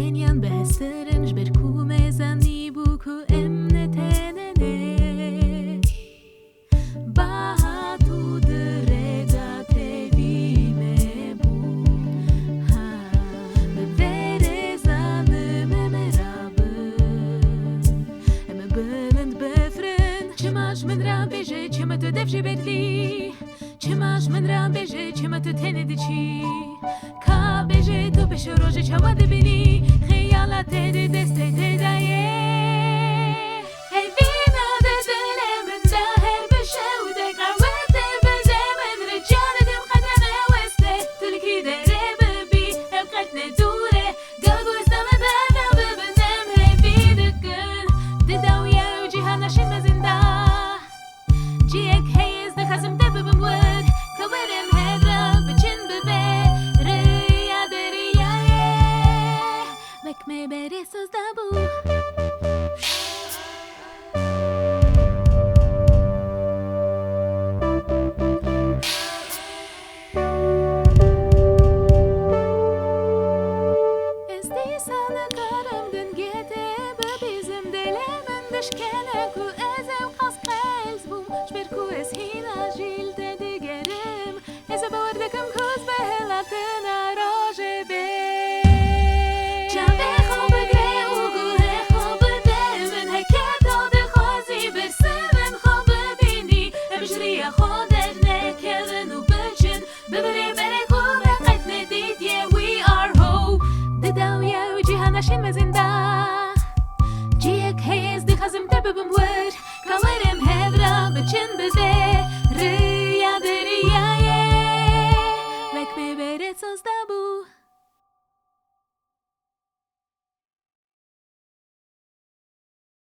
Kenyan behesterin jberku mezani buku emnetenene Bahatu dereda tevime bu Bevere zanım emerabı Eme belend befren Çimaş men rabeje çimat devje bedli Çimaş men rabeje çimat tenedici Ka beje to beşe roje çava de beni Khayala tede deste tedaye Hey vina de delemen da her beşe ude kavete bezemen Recan edim khadana weste Tulki de rebebi Ev katne dure Gago istame bana bebenem Hey videkın Didaw ya ucihan aşin mezinda Ciyek heyiz de khazım de bebem wed Kaverem hedra biçin bebe Riya de riyaye Mekme beri söz da bu Esti sana karamdın gete Bebizim delemen bişkene ku ezev kas qels bum Şberku es hina jilde digerim Eze bavardakım kuz behelatına roje be Çave خوب gre ugu he خوب demen Heket ode khazi bersemen خوب bini Ebjriya khoder nekerin u bilcin Bibri bere خوب qetne dit yeah we are ho Didaw ya ucihan aşin mezinda Ciyek heyiz di khazim tebebim wed Kalerem hedra biçin bize